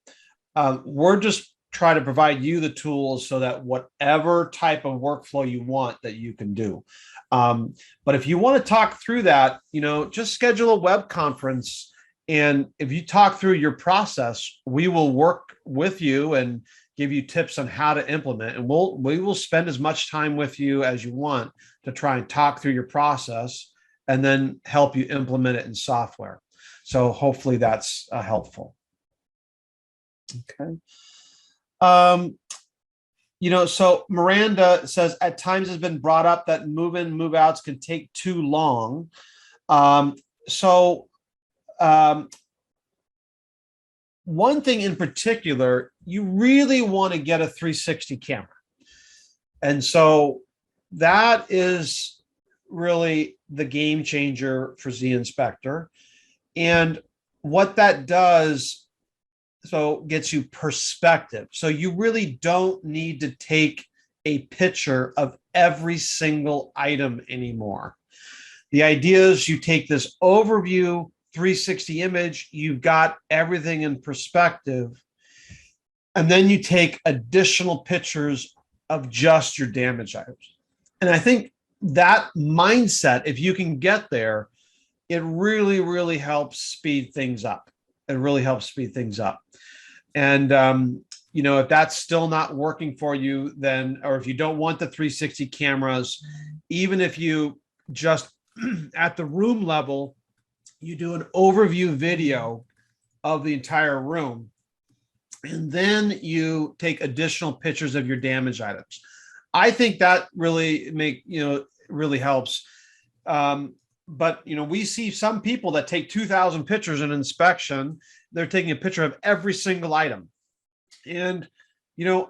We're just try to provide you the tools so that whatever type of workflow you want that you can do. But if you want to talk through that, just schedule a web conference. And if you talk through your process, we will work with you and give you tips on how to implement. And we will spend as much time with you as you want to try and talk through your process and then help you implement it in software. So hopefully that's helpful. Okay. So Miranda says at times it's been brought up that move-in, move-outs can take too long. One thing in particular, you really want to get a 360 camera. And so that is really the game changer for zInspector. And what that does, so gets you perspective. So you really don't need to take a picture of every single item anymore. The idea is you take this overview 360 image, you've got everything in perspective, and then you take additional pictures of just your damaged items. And I think that mindset, if you can get there, it really, really helps speed things up. It really helps speed things up. And, if that's still not working for you, then, or if you don't want the 360 cameras, even if you just at the room level, you do an overview video of the entire room, and then you take additional pictures of your damaged items. I think that really really helps. But we see some people that take 2,000 pictures in inspection. They're taking a picture of every single item. And,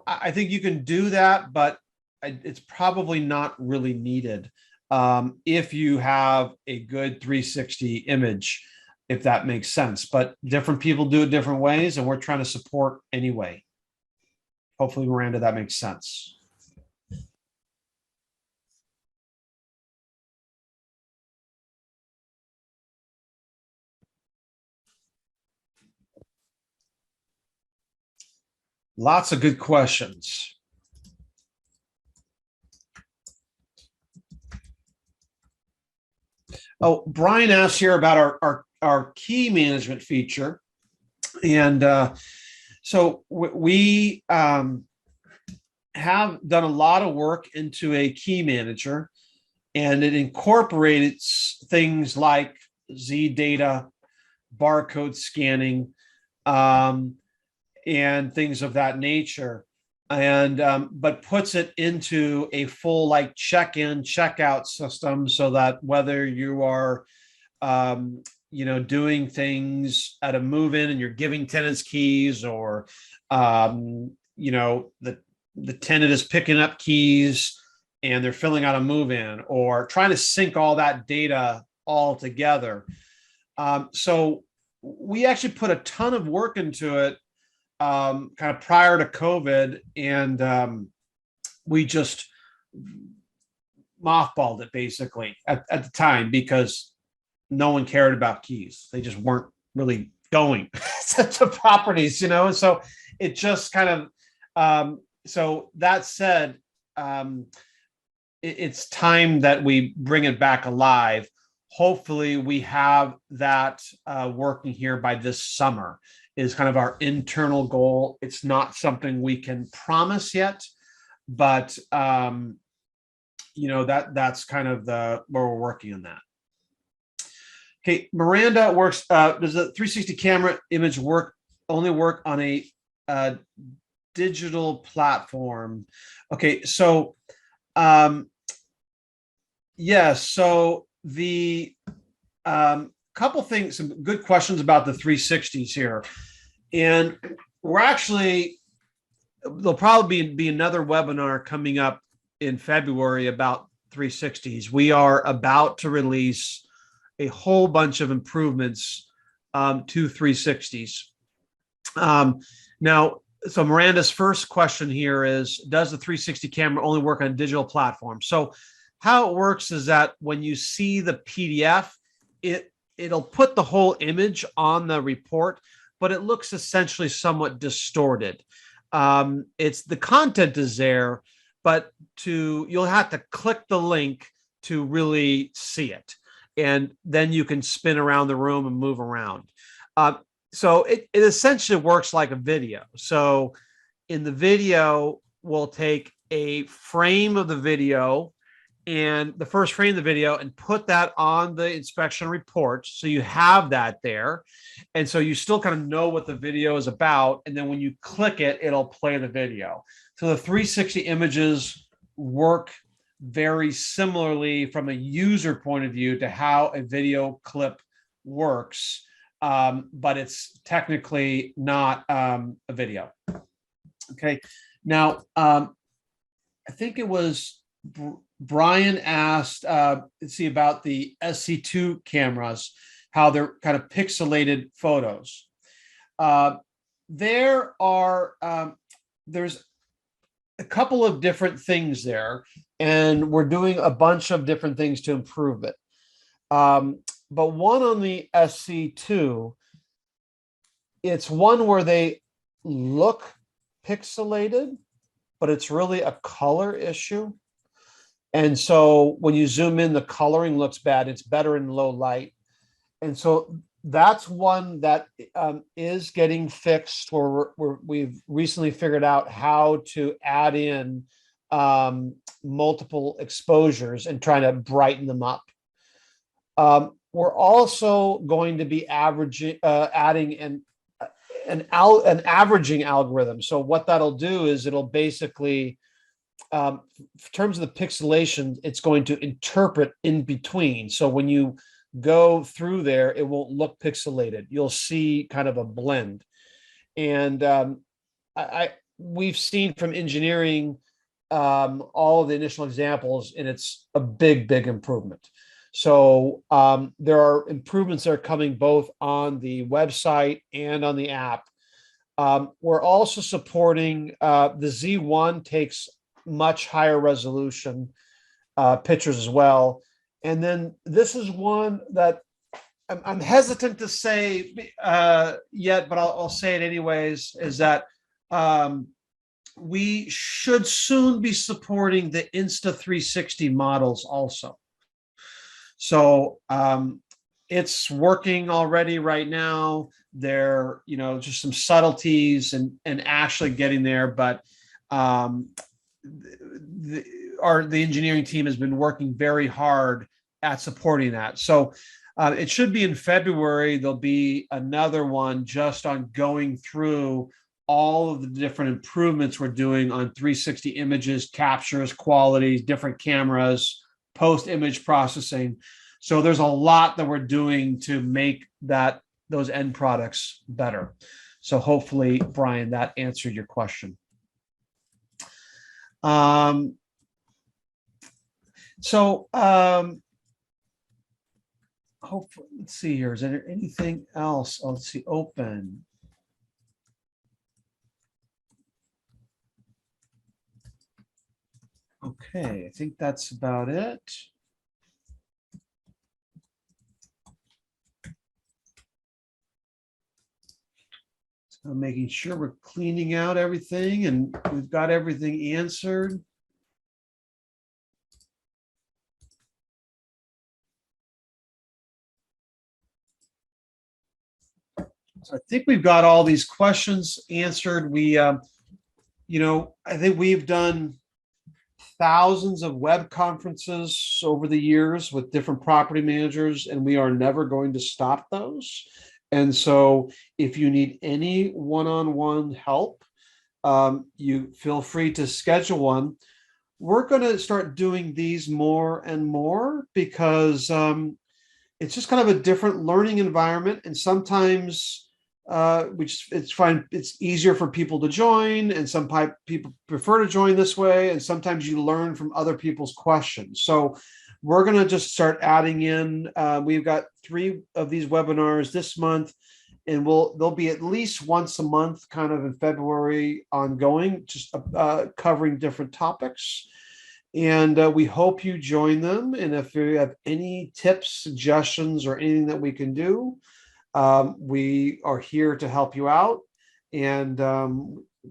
I think you can do that, but it's probably not really needed if you have a good 360 image, if that makes sense. But different people do it different ways, and we're trying to support anyway. Hopefully, Miranda, that makes sense. Lots of good questions. Oh, Brian asked here about our key management feature. And so we have done a lot of work into a key manager, and it incorporates things like zData, barcode scanning, and things of that nature, and but puts it into a full check-in, check-out system, so that whether you are doing things at a move-in and you're giving tenants keys, or the tenant is picking up keys and they're filling out a move-in, or trying to sync all that data all together. So we actually put a ton of work into it kind of prior to COVID, and we just mothballed it basically at the time because no one cared about keys. They just weren't really going to properties, so it just kind of so that said, it's time that we bring it back alive. Hopefully we have that working here by this summer is kind of our internal goal. It's not something we can promise yet, but that's kind of where we're working on that. Okay, Miranda works. Does the 360 camera image only work on a digital platform? Okay, so yes. So the couple things, some good questions about the 360s here. And there'll probably be another webinar coming up in February about 360s. We are about to release a whole bunch of improvements to 360s. Now, so Miranda's first question here is, does the 360 camera only work on digital platforms? So how it works is that when you see the PDF, it'll put the whole image on the report, but it looks essentially somewhat distorted. It's the content is there, but you'll have to click the link to really see it. And then you can spin around the room and move around. So it essentially works like a video. So in the video, we'll take a frame of the video and the first frame of the video and put that on the inspection report. So you have that there. And so you still kind of know what the video is about. And then when you click it, it'll play the video. So the 360 images work very similarly from a user point of view to how a video clip works. But it's technically not a video. Okay. Now, I think it was Brian asked, let's see, about the SC2 cameras, how they're kind of pixelated photos. There's a couple of different things there, and we're doing a bunch of different things to improve it. But one on the SC2, it's one where they look pixelated, but it's really a color issue. And so when you zoom in, the coloring looks bad. It's better in low light. And so that's one that is getting fixed, where we've recently figured out how to add in multiple exposures and trying to brighten them up. We're also going to be adding an averaging algorithm. So what that'll do is it'll basically, in terms of the pixelation, it's going to interpret in between. So when you go through there, it won't look pixelated. You'll see kind of a blend. And we've seen from engineering all of the initial examples, and it's a big improvement. So there are improvements that are coming both on the website and on the app. We're also supporting the Z1 takes much higher resolution pictures as well. And then this is one that I'm hesitant to say yet, but I'll say it anyways, is that we should soon be supporting the Insta360 models also. So it's working already right now. There, just some subtleties and actually getting there, but the engineering team has been working very hard at supporting that. So it should be in February. There'll be another one just on going through all of the different improvements we're doing on 360 images, captures, qualities, different cameras, post-image processing. So there's a lot that we're doing to make those end products better. So hopefully, Brian, that answered your question. Hopefully, let's see here. Is there anything else? Oh, let's see, open. Okay, I think that's about it. So making sure we're cleaning out everything and we've got everything answered. So I think we've got all these questions answered. We, I think we've done thousands of web conferences over the years with different property managers, and we are never going to stop those. And so if you need any one-on-one help, you feel free to schedule one. We're going to start doing these more and more because it's just kind of a different learning environment. And sometimes it's fine. It's easier for people to join, and some people prefer to join this way. And sometimes you learn from other people's questions. So we're going to just start adding in. We've got 3 of these webinars this month, and they'll be at least once a month, kind of in February ongoing, just covering different topics. And we hope you join them. And if you have any tips, suggestions, or anything that we can do, we are here to help you out. And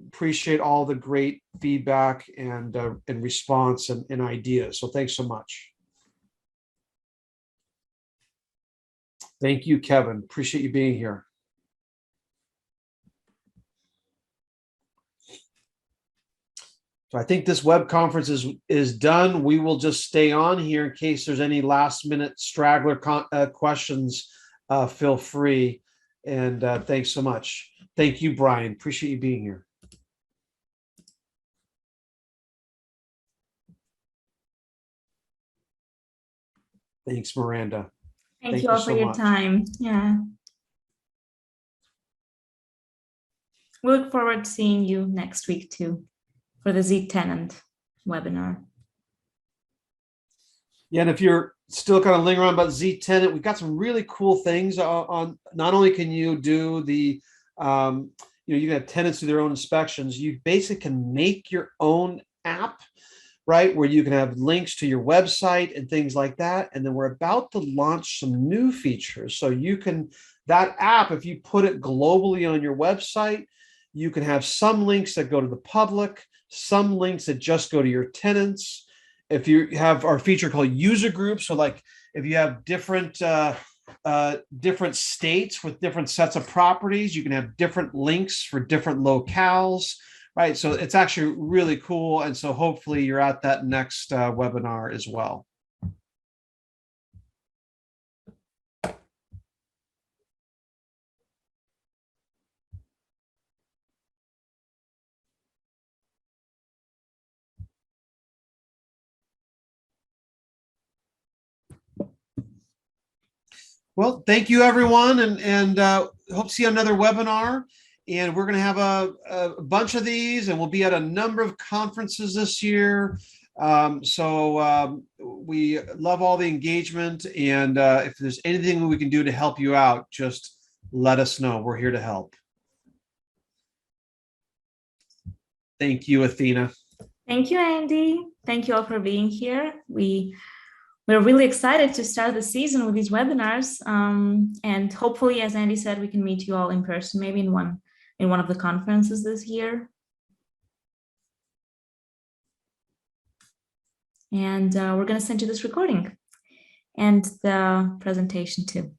appreciate all the great feedback and response and ideas. So thanks so much. Thank you, Kevin. Appreciate you being here. So I think this web conference is done. We will just stay on here in case there's any last minute straggler questions. Feel free. And thanks so much. Thank you, Brian. Appreciate you being here. Thanks, Miranda. Thank you all for your time. Yeah. We look forward to seeing you next week too for the zTenant webinar. Yeah, and if you're still kind of lingering on about zTenant, we've got some really cool things on. Not only can you do the, you can have tenants do their own inspections. You basically can make your own app, right? Where you can have links to your website and things like that. And then we're about to launch some new features. So you can, that app, if you put it globally on your website, you can have some links that go to the public, some links that just go to your tenants. If you have our feature called user groups, so like if you have different states with different sets of properties, you can have different links for different locales, right? So it's actually really cool. And so hopefully you're at that next webinar as well. Well, thank you, everyone, and hope to see you on another webinar. And we're going to have a bunch of these, and we'll be at a number of conferences this year. We love all the engagement, and if there's anything we can do to help you out, just let us know. We're here to help. Thank you, Athena. Thank you, Andy. Thank you all for being here. We're really excited to start the season with these webinars, and hopefully, as Andy said, we can meet you all in person, maybe in one of the conferences this year. And we're going to send you this recording and the presentation too.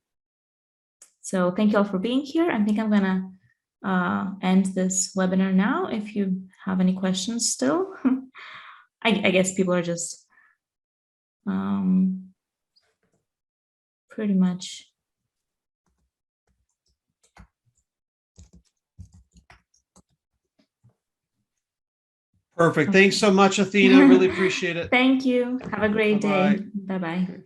So thank you all for being here. I think I'm going to end this webinar now. If you have any questions still, I guess people are just pretty much. Perfect. Thanks so much, Athena. Really appreciate it. Thank you. Have a great day. Bye-bye.